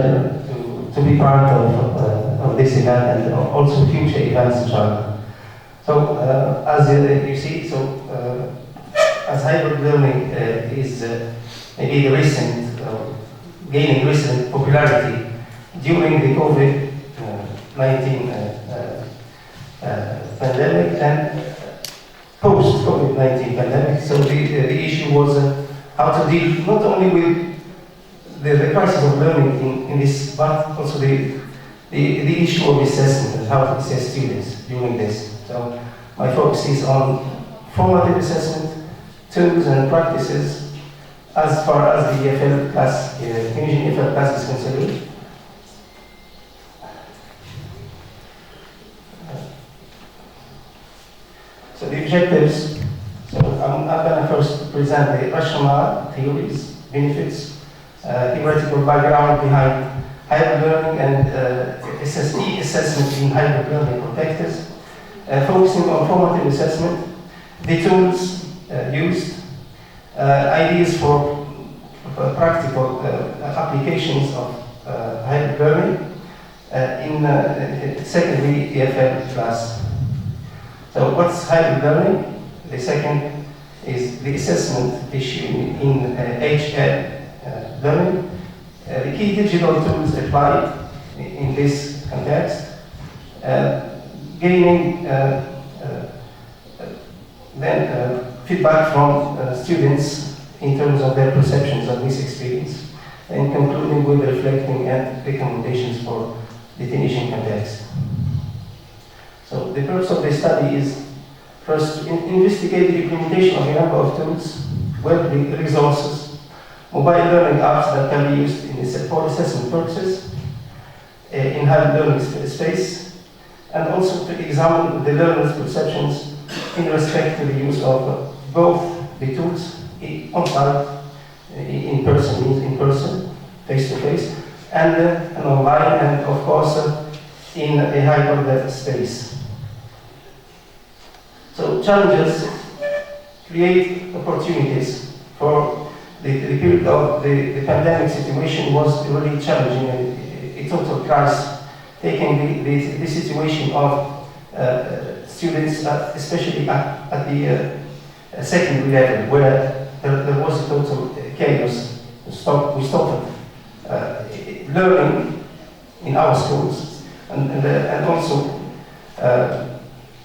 pleasure to be part of this event and also future events in China. So, as you see, as hybrid learning is maybe the recent, gaining recent popularity during the COVID-19 pandemic and post-COVID-19 pandemic. So the issue was how to deal not only with the crisis of learning in this, but also the issue of assessment and how to assess students during this. So my focus is on formative assessment, tools and practices as far as the EFL class, Tunisian EFL class is concerned. So the objectives, so I'm going to first present the rationale, theories, benefits, theoretical background behind hybrid learning and SSE assessment in hybrid learning contexts, focusing on formative assessment, the tools used, ideas for practical applications of hybrid learning in secondary EFL class. So what's hybrid learning? The second is the assessment issue in HL learning. The key digital tools applied in this context, gaining then feedback from students in terms of their perceptions of this experience, and concluding with reflecting and recommendations for the Tunisian context. So the purpose of this study is first to investigate the implementation of a number of tools, web resources, mobile learning apps that can be used for assessment purposes in hybrid learning space, and also to examine the learner's perceptions in respect to the use of both the tools on-site, in person, face-to-face, and online, and of course in a hybrid space. So challenges create opportunities. For the period of the pandemic situation was really challenging and a total crisis, taking the situation of students, especially at the secondary level, where there was a total chaos. We stopped learning in our schools, and also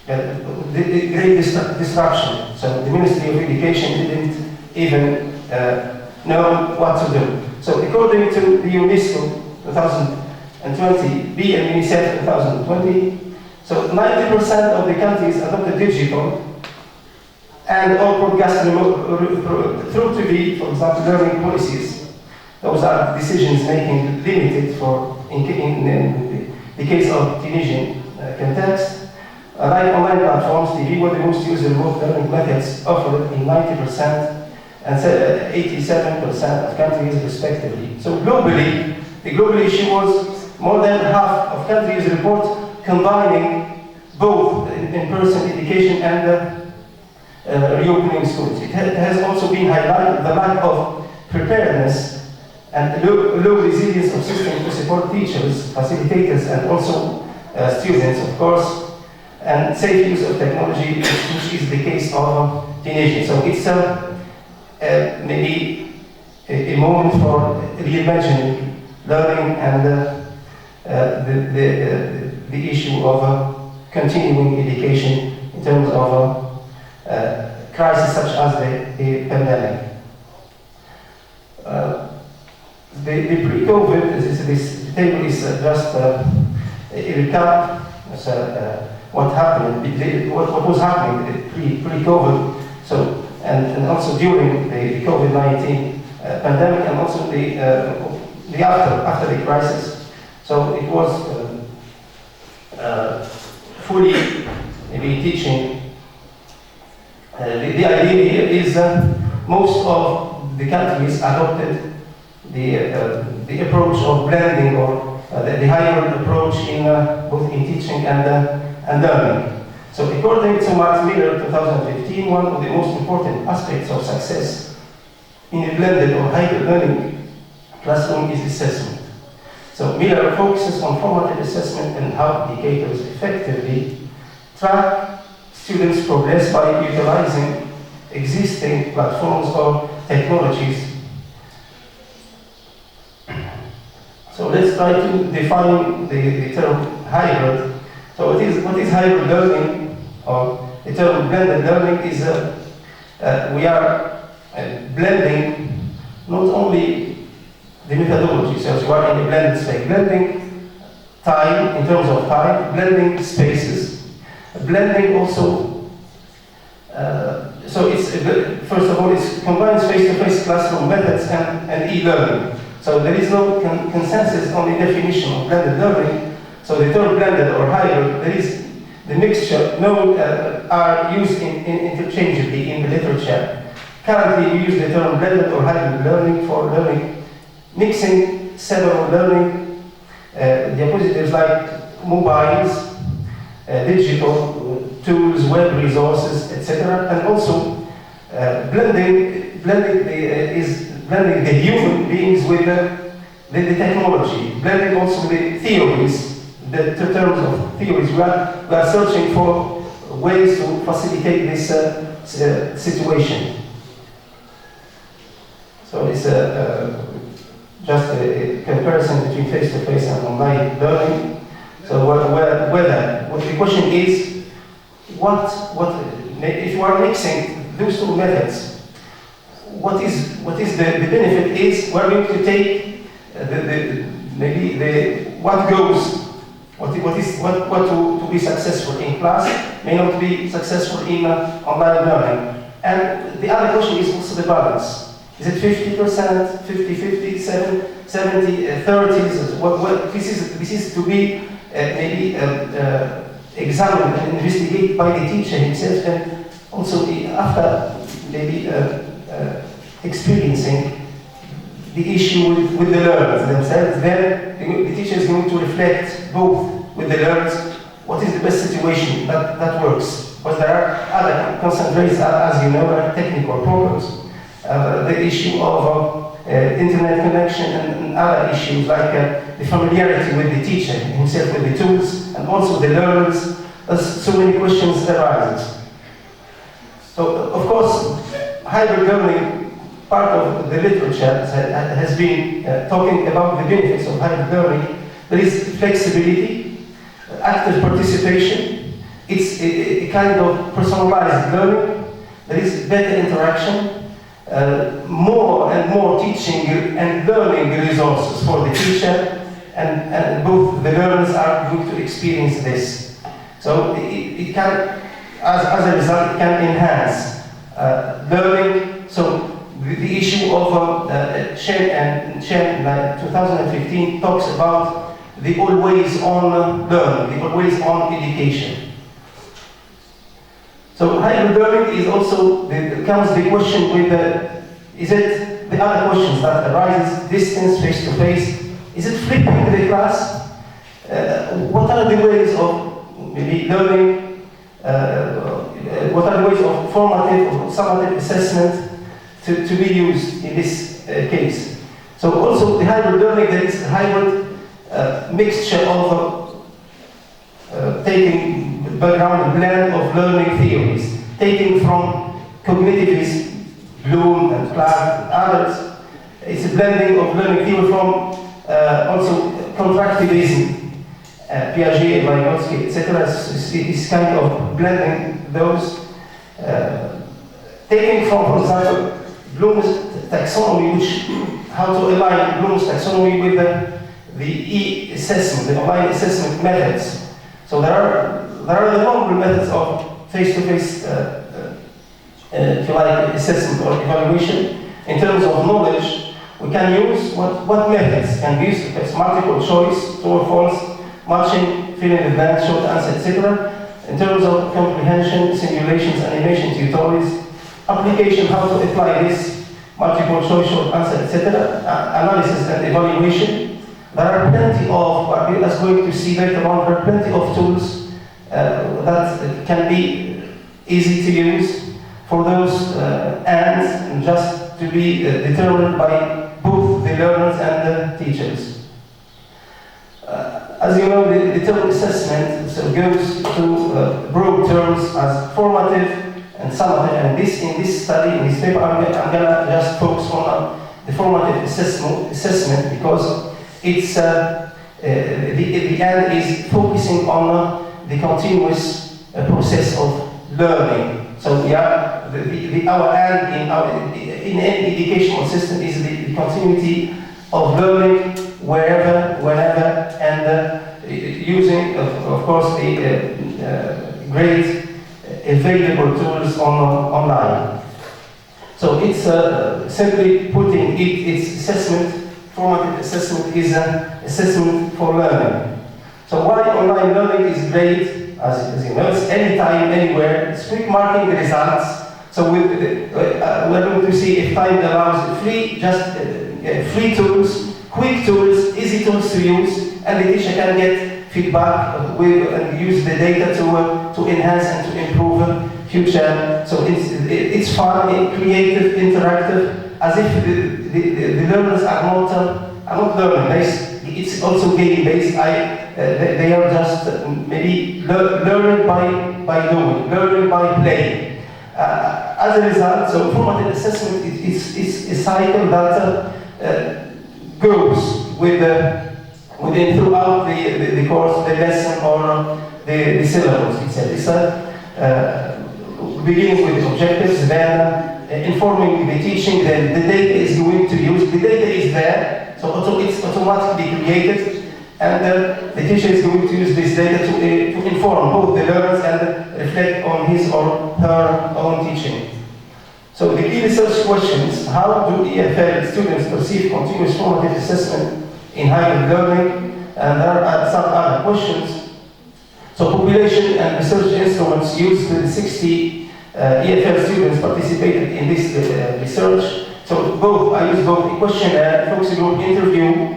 the great disruption. So the Ministry of Education didn't even know what to do. So according to the UNESCO 2020, B and UNICEF 2020, so 90% of the countries adopted digital and all broadcast through TV, for example, learning policies. Those are decisions making limited for in the case of Tunisian context. Like online platforms, TV were the most used remote learning methods offered in 90% and 87% of countries respectively. So globally, the global issue was more than half of countries report combining both in-person education and reopening schools. It has also been highlighted the lack of preparedness and low resilience of systems to support teachers, facilitators, and also students, of course, and safe use of technology, which is the case of Tunisia. So it's maybe a moment for reimagining learning and the issue of continuing education in terms of crises such as the pandemic. The pre-COVID, this table is just a recap. What happened, what was happening pre-COVID, so and also during the COVID-19 pandemic, and also the after the crisis. So it was fully maybe teaching. The idea here is most of the countries adopted the approach of blending, or the hybrid approach in both in teaching and learning. So according to Mark Miller 2015, one of the most important aspects of success in a blended or hybrid learning classroom is assessment. So Miller focuses on formative assessment and how educators effectively track students' progress by utilizing existing platforms or technologies. So let's try to define the term hybrid. So what is hybrid learning, or the term blended learning is we are blending not only the methodology, so you are in a blended state, blending time in terms of time, blending spaces, blending also, so it's, first of all, it combines face-to-face classroom methods and e-learning. So there is no consensus on the definition of blended learning. So the term blended or hybrid, there is the mixture, are used interchangeably in the literature. Currently we use the term blended or hybrid learning for learning, mixing several learning diapositives like mobiles, digital tools, web resources, etc. And also blending the human beings with the technology, blending also the theories, the terms of theories. We are searching for ways to facilitate this situation. So it's just a comparison between face-to-face and online learning. So what the question is, if you are mixing those two methods, what is the benefit is we're going to take what to be successful in class may not be successful in online learning. And the other question is also the balance. Is it 50%, 50-50, 70, 30? This is to be maybe examined and investigated by the teacher himself, and also after maybe experiencing the issue with the learners themselves. Then the teacher is going to reflect both with the learners what is the best situation that works. Because there are other concentrates, as you know, like technical problems. The issue of internet connection and other issues like the familiarity with the teacher himself, with the tools, and also the learners. There's so many questions arises. So, of course, hybrid learning, part of the literature has been talking about the benefits of hybrid learning. There is flexibility, active participation, it's a kind of personalized learning, there is better interaction, more and more teaching and learning resources for the teacher, and both the learners are going to experience this. So it can, as a result, it can enhance learning. So the issue of Chen 2015 talks about the always-on learning, the always-on education. So hybrid learning is also, comes the question with is it the other questions that arises, distance, face-to-face, is it flipping the class? What are the ways of maybe learning, what are the ways of formative or summative assessment to be used in this case? So also the hybrid learning, there is a hybrid mixture of taking background blend of learning theories, taking from cognitivists, Bloom and Clark and others. It's a blending of learning theory from also constructivism, Piaget, Vygotsky, etc. It's kind of blending those. Taking from, for example, Bloom's taxonomy, how to align Bloom's taxonomy with the e-assessment, the online assessment methods. So there are the normal methods of face-to-face, if you like, assessment or evaluation. In terms of knowledge, we can use what methods can be used. It's multiple choice, true or false, matching, filling the blank, short answer, etc. In terms of comprehension, simulations, animation, tutorials, application, how to apply this, multiple choice, short answer, etc. Analysis and evaluation. There are plenty of, as we're going to see later on, there are plenty of tools that can be easy to use for those and just to be determined by both the learners and the teachers. As you know, the term assessment goes to broad terms as formative and summative. And in this study, in this paper, I'm gonna just focus on the formative assessment because it's the end is focusing on the continuous process of learning. So yeah, our end in any educational system is the continuity of learning wherever, whenever, and using, of course, the great available tools online. So it's simply putting its assessment, formative assessment is an assessment for learning. So why online learning is great, as you know, it's anytime, anywhere, it's quick marking the results. So we're going to see if time allows free tools, quick tools, easy tools to use, and the teacher can get feedback and use the data to enhance and to improve future. So it's fun, creative, interactive, as if the learners are not learning. It's also game-based. They are just maybe learning by doing, learning by playing. As a result, so formative assessment is a cycle that goes within throughout the course, the lesson, or the syllabus itself. It's beginning with the objectives, then informing the teaching, then the data is going to use. The data is there, so it's automatically created, and the teacher is going to use this data to inform both the learners and reflect on his or her own teaching. So the key research questions: how do EFL students perceive continuous formative assessment in hybrid learning? And there are some other questions. So population and research instruments used with 60 EFL students participated in this research. So I used both a questionnaire, focus group interview,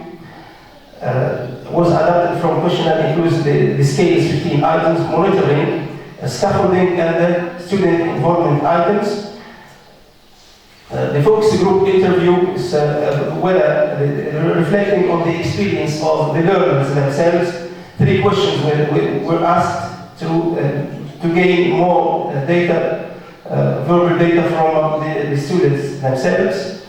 was adapted from questionnaire, includes the scales, 15 items, monitoring, scaffolding, and the student involvement items. The focus group interview is reflecting on the experience of the learners themselves. 3 questions were asked to gain more data, verbal data from the students themselves.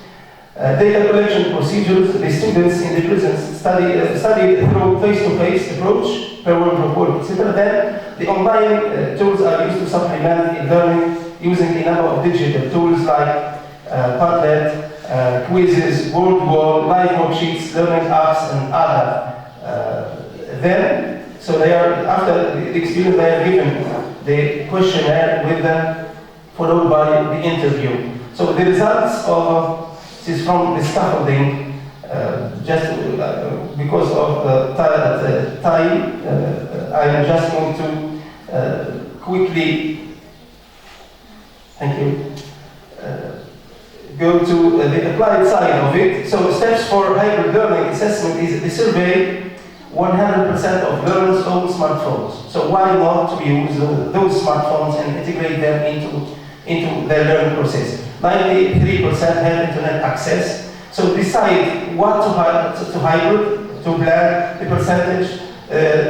Data collection procedures: the students in the prison studied through face-to-face approach, per word report, etc. Then the online tools are used to supplement learning using a number of digital tools like Padlet, quizzes, word wall, live worksheets, learning apps, and other. So they are, after the experience, they are given the questionnaire with them, followed by the interview. So the results of this is from the scaffolding. Just because of time, I am just going to quickly, thank you, go to the applied side of it. So steps for hybrid learning assessment is the survey 100% of learners own smartphones. So why not to use those smartphones and integrate them into their learning process? 93% have internet access. So decide what to hybrid, to plan the percentage,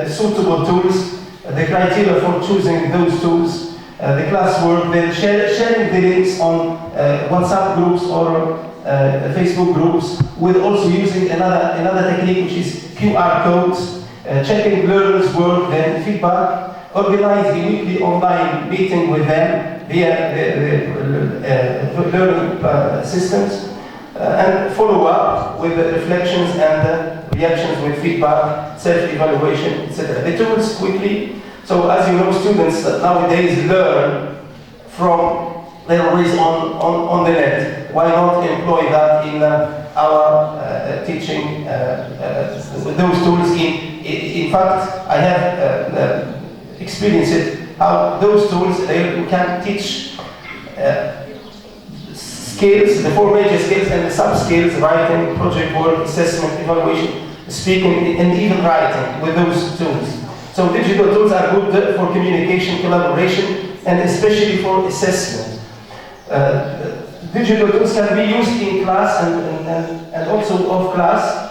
suitable tools, the criteria for choosing those tools, the classwork, then sharing the links on WhatsApp groups or Facebook groups, with also using another technique, which is QR codes, checking learners' work, then feedback, organize a weekly online meeting with them via the learning systems, and follow up with the reflections and reactions with feedback, self-evaluation, etc. The tools quickly. So as you know, students nowadays learn from their ways on the net. Why not employ that in our teaching with those tools? In fact, I have experienced how those tools they can teach skills, the 4 major skills and the sub-skills: writing, project work, assessment, evaluation, speaking, and even writing with those tools. So digital tools are good for communication, collaboration, and especially for assessment. Digital tools can be used in class and also off class.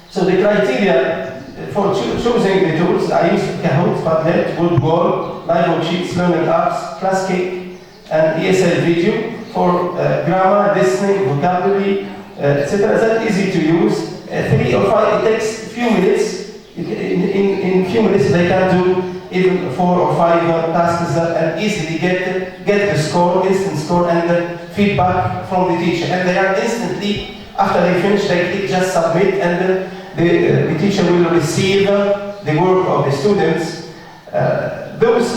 So the criteria for choosing the tools, I used Kahoot, Padlet, Woodwall, Live Worksheets, Learning Apps, Classcake, and ESL Video for grammar, listening, vocabulary, etc. That's easy to use. 3 or 5, it takes a few minutes. In few minutes, they can do even 4 or 5 tasks and easily get the score, instant score, and the feedback from the teacher. And they are instantly, after they finish, they click just submit, and the teacher will receive the work of the students. Those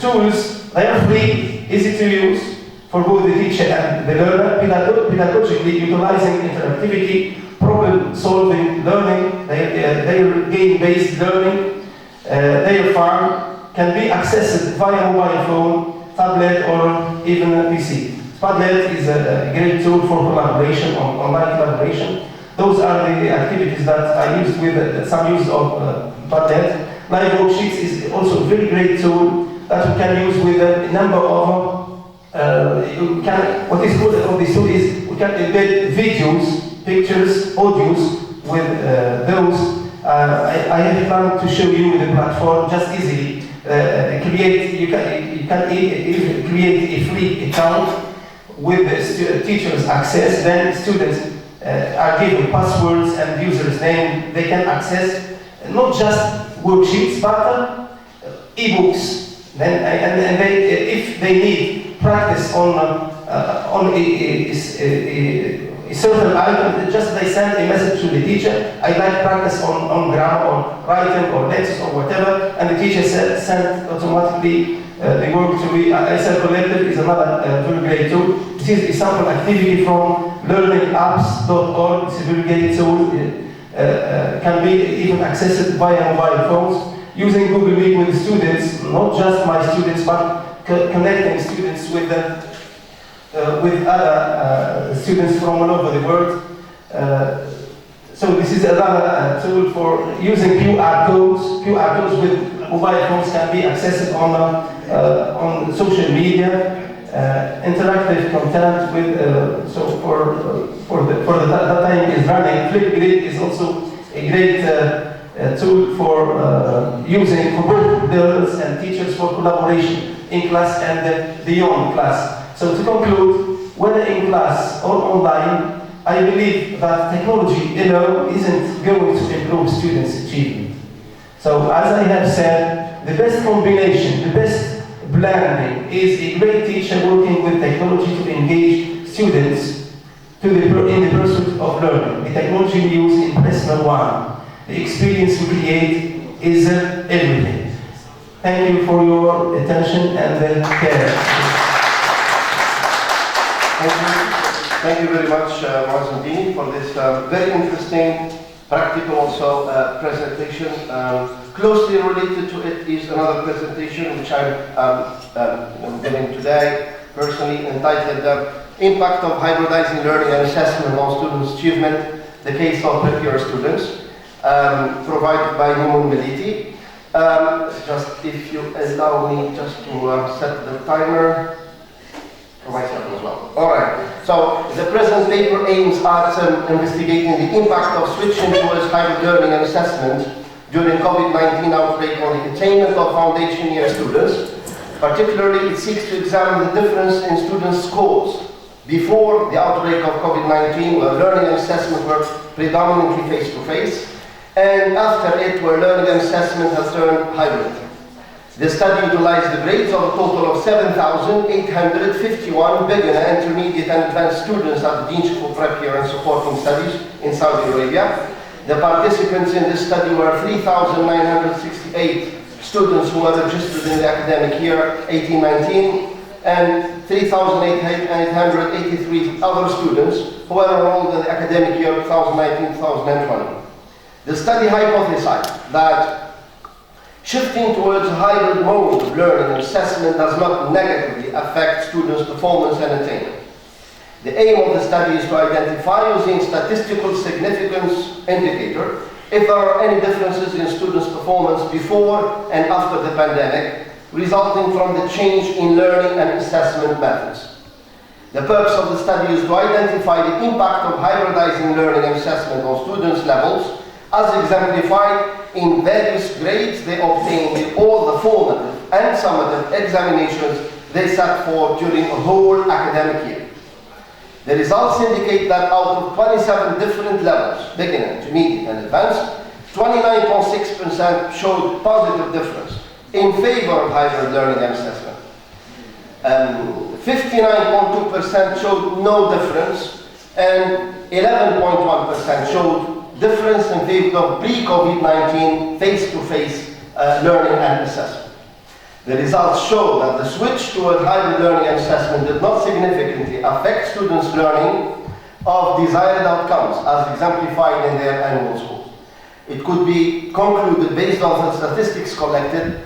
tools, they are free, easy to use for both the teacher and the learner, pedagogically utilizing interactivity, problem-solving learning, their game-based learning, their farm can be accessed via mobile phone, tablet, or even a PC. Padlet is a great tool for collaboration, online collaboration. Those are the activities that I used with some use of Padlet. Live Worksheets is also a very great tool that we can use with a number of what is good about this tool is we can embed videos, pictures, audios with those. I have planned to show you the platform just easily. You can create a free account with the teacher's access. Then students are given passwords and users' name. They can access not just worksheets but e-books. Then and if they need practice on a certain item, just they send a message to the teacher. I like practice on grammar or writing or letters or whatever, and the teacher sent automatically the work to be. ISL Collective is another very great tool. This is a sample activity from learningapps.org. It's a very great tool. Can be even accessed via mobile phones using Google Meet with students, not just my students, but connecting students with other students from all over the world. So this is another tool for using QR codes. QR codes with mobile phones can be accessed on social media. Interactive content with so for the time is running. Flipgrid is also a great tool for using for both learners and teachers for collaboration in class and beyond class. So to conclude, whether in class or online, I believe that technology alone isn't going to improve students' achievement. So as I have said, the best combination, the best blending is a great teacher working with technology to engage students in the pursuit of learning. The technology we use in Lesson 1, the experience we create is everything. Thank you for your attention and care. Thank you very much, moez and medini, for this very interesting, practical also presentation. Closely related to it is another presentation which I'm giving today, personally entitled Impact of Hybridizing Learning and Assessment on Students' Achievement, the Case of Prep Students, provided by mimoun melliti. Just if you allow me just to set the timer for myself as well. Alright, so the present paper aims at investigating the impact of switching towards hybrid learning and assessment during COVID-19 outbreak on the attainment of foundation year students. Particularly, it seeks to examine the difference in students' scores before the outbreak of COVID-19, where learning and assessment were predominantly face-to-face, and after it, where learning and assessment has turned hybrid. The study utilized the grades of a total of 7,851 beginner, intermediate, and advanced students at the Deanship for Prep Year and Supporting Studies in Saudi Arabia. The participants in this study were 3,968 students who were registered in the academic year 18-19, and 3,883 other students who were enrolled in the academic year 2019-2020. The study hypothesized that shifting towards a hybrid mode of learning and assessment does not negatively affect students' performance and attainment. The aim of the study is to identify, using statistical significance indicator, if there are any differences in students' performance before and after the pandemic, resulting from the change in learning and assessment methods. The purpose of the study is to identify the impact of hybridizing learning and assessment on students' levels as exemplified in various grades they obtained in all the formative and summative examinations they sat for during a whole academic year. The results indicate that out of 27 different levels, beginner, intermediate, and advanced, 29.6% showed positive difference in favor of hybrid learning and assessment. 59.2% showed no difference, and 11.1% showed difference in favor of pre-COVID-19 face-to-face learning and assessment. The results show that the switch toward hybrid learning and assessment did not significantly affect students' learning of desired outcomes as exemplified in their annual scores. It could be concluded based on the statistics collected,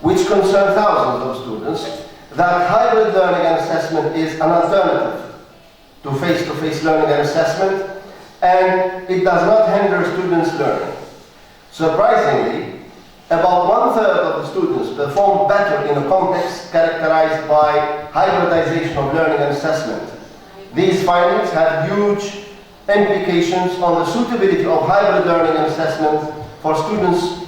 which concern thousands of students, that hybrid learning and assessment is an alternative to face-to-face learning and assessment, and it does not hinder students' learning. Surprisingly, about 1/3 of the students performed better in a context characterized by hybridization of learning and assessment. These findings have huge implications on the suitability of hybrid learning and assessment for students,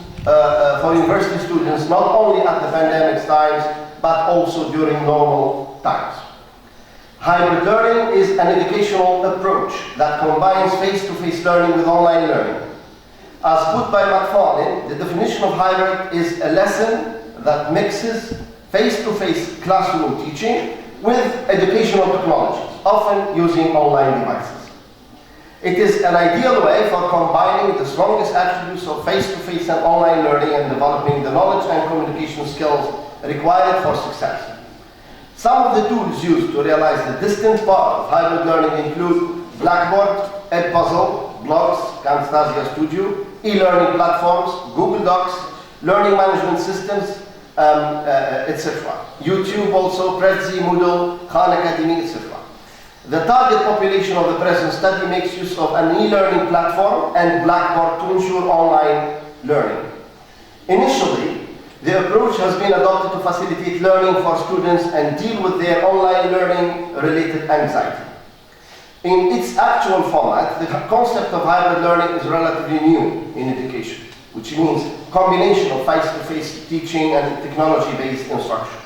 for university students, not only at the pandemic times, but also during normal times. Hybrid learning is an educational approach that combines face-to-face learning with online learning. As put by McFarlane, the definition of hybrid is a lesson that mixes face-to-face classroom teaching with educational technologies, often using online devices. It is an ideal way for combining the strongest attributes of face-to-face and online learning and developing the knowledge and communication skills required for success. Some of the tools used to realize the distant part of hybrid learning include Blackboard, Edpuzzle, blogs, Camtasia Studio, e-learning platforms, Google Docs, learning management systems, etc. YouTube also, Prezi, Moodle, Khan Academy, etc. The target population of the present study makes use of an e-learning platform and Blackboard to ensure online learning. Initially, the approach has been adopted to facilitate learning for students and deal with their online learning related anxiety. In its actual format, the concept of hybrid learning is relatively new in education, which means combination of face-to-face teaching and technology-based instruction.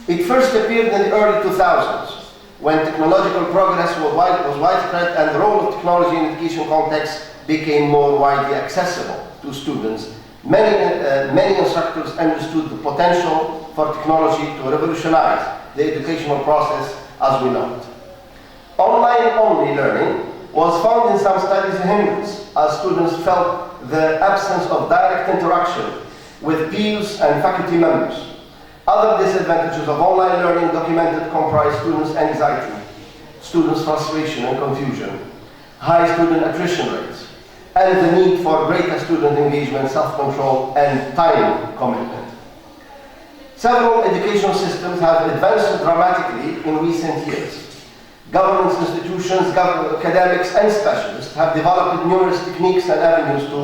It first appeared in the early 2000s, when technological progress was widespread and the role of technology in education context became more widely accessible to students. Many instructors understood the potential for technology to revolutionize the educational process as we know it. Online-only learning was found in some studies a hindrance, as students felt the absence of direct interaction with peers and faculty members. Other disadvantages of online learning documented comprise students' anxiety, students' frustration and confusion, high student attrition rates, and the need for greater student engagement, self-control, and time commitment. Several educational systems have advanced dramatically in recent years. Government institutions, academics, and specialists have developed numerous techniques and avenues to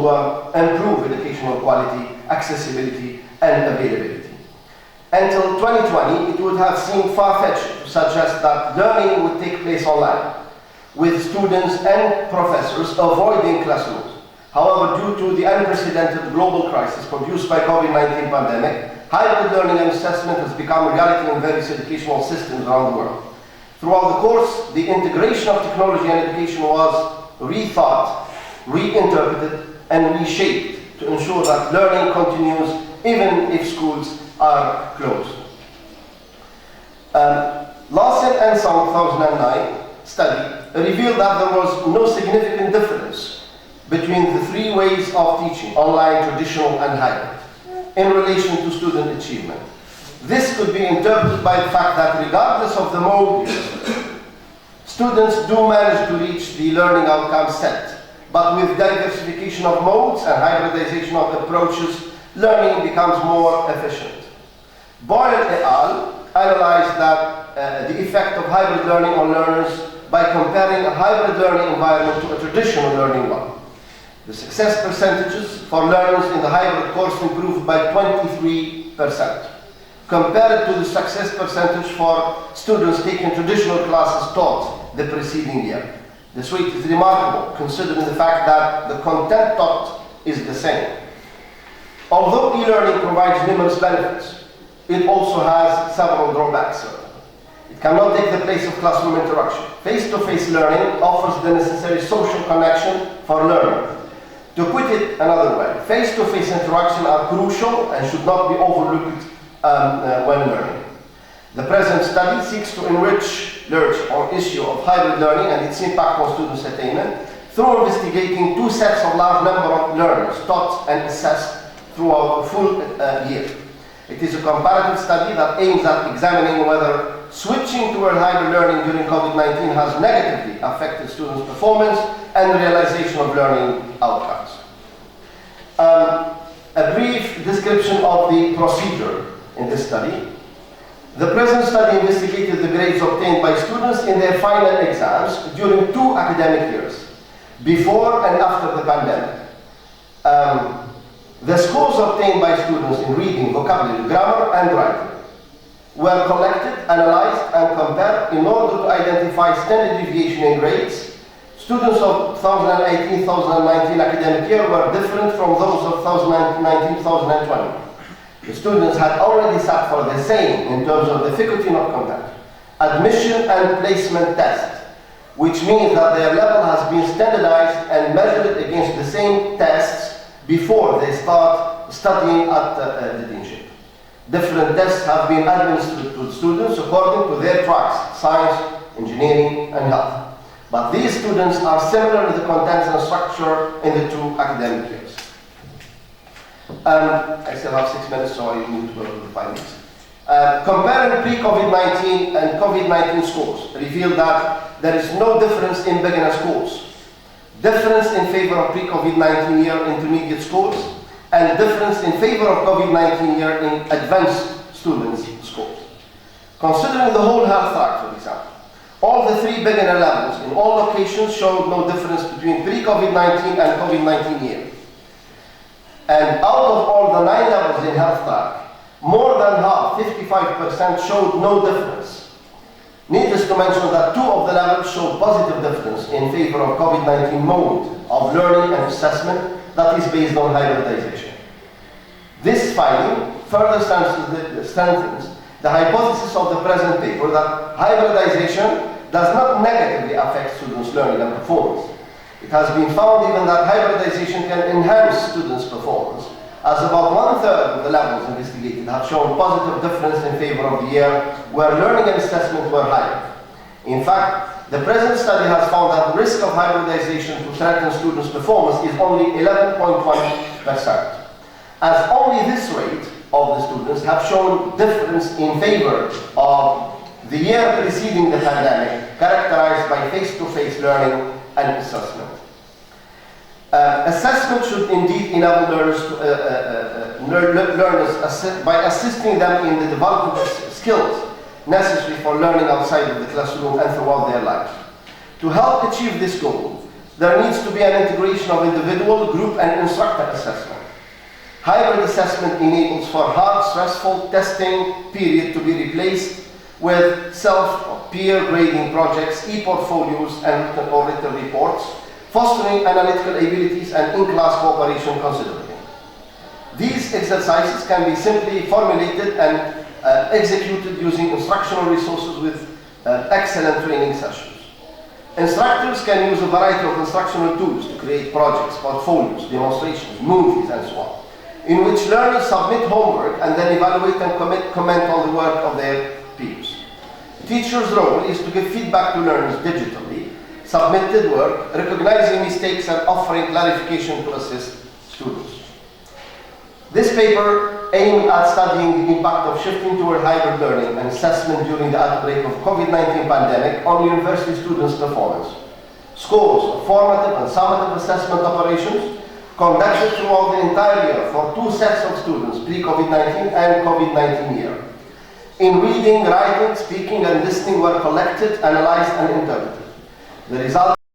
improve educational quality, accessibility, and availability. Until 2020, it would have seemed far-fetched to suggest that learning would take place online, with students and professors avoiding classrooms. However, due to the unprecedented global crisis produced by COVID-19 pandemic, hybrid learning and assessment has become a reality in various educational systems around the world. Throughout the course, the integration of technology and education was rethought, reinterpreted, and reshaped to ensure that learning continues even if schools are closed. Larson and Song 2009 study revealed that there was no significant difference between the three ways of teaching, online, traditional, and hybrid, in relation to student achievement. This could be interpreted by the fact that regardless of the mode used, students do manage to reach the learning outcome set, but with diversification of modes and hybridization of approaches, learning becomes more efficient. Boyle et al. Analyzed that the effect of hybrid learning on learners by comparing a hybrid learning environment to a traditional learning one. The success percentages for learners in the hybrid course improved by 23%, compared to the success percentage for students taking traditional classes taught the preceding year. This rate is remarkable considering the fact that the content taught is the same. Although e-learning provides numerous benefits, it also has several drawbacks. It cannot take the place of classroom interaction. Face-to-face learning offers the necessary social connection for learning. To put it another way, face-to-face interaction are crucial and should not be overlooked when learning. The present study seeks to enrich on issue of hybrid learning and its impact on students' attainment through investigating two sets of large number of learners taught and assessed throughout a full year. It is a comparative study that aims at examining whether switching toward hybrid learning during COVID-19 has negatively affected students' performance and realization of learning outcomes. A brief description of the procedure in this study. The present study investigated the grades obtained by students in their final exams during 2 academic years, before and after the pandemic. The scores obtained by students in reading, vocabulary, grammar, and writing were collected, analyzed, and compared in order to identify standard deviation in grades. Students of 2018-2019 academic year were different from those of 2019-2020. The students had already sat for the same in terms of difficulty, not content, admission and placement test, which means that their level has been standardized and measured against the same tests before they start studying at the deanship. Different tests have been administered to students according to their tracks: science, engineering, and health. But these students are similar in the contents and structure in the 2 academic years. I still have 6 minutes, so I need to go to the 5 minutes. Comparing pre-COVID-19 and COVID-19 scores revealed that there is no difference in beginner scores, difference in favor of pre-COVID-19 year intermediate scores, and difference in favor of COVID-19 year in advanced students' scores. Considering the whole health track, for example, all the 3 beginner levels in all locations showed no difference between pre-COVID-19 and COVID-19 year. And out of all the 9 levels in health track, more than half, 55%, showed no difference. Needless to mention that 2 of the levels showed positive difference in favor of COVID-19 mode of learning and assessment that is based on hybridization. This finding further strengthens the hypothesis of the present paper that hybridization does not negatively affect students' learning and performance. It has been found even that hybridization can enhance students' performance, as about 1/3 of the levels investigated have shown positive difference in favor of the year where learning and assessment were higher. In fact, the present study has found that the risk of hybridization to threaten students' performance is only 11.1%, as only this rate of the students have shown difference in favor of the year preceding the pandemic, characterized by face-to-face learning and assessment. Assessment should indeed enable learners by assisting them in the development of skills necessary for learning outside of the classroom and throughout their life. To help achieve this goal, there needs to be an integration of individual, group, and instructor assessment. Hybrid assessment enables for hard, stressful testing period to be replaced with self or peer grading projects, e-portfolios, and written reports, fostering analytical abilities and in-class cooperation considerably. These exercises can be simply formulated and executed using instructional resources with excellent training sessions. Instructors can use a variety of instructional tools to create projects, portfolios, demonstrations, movies, and so on, in which learners submit homework and then evaluate and comment on the work of their peers. Teachers' role is to give feedback to learners digitally, submitted work, recognizing mistakes and offering clarification to assist students. This paper aimed at studying the impact of shifting toward hybrid learning and assessment during the outbreak of COVID-19 pandemic on university students' performance. Scores of formative and summative assessment operations conducted throughout the entire year for 2 sets of students, pre-COVID-19 and COVID-19 year. In reading, writing, speaking, and listening were collected, analyzed, and interpreted. The result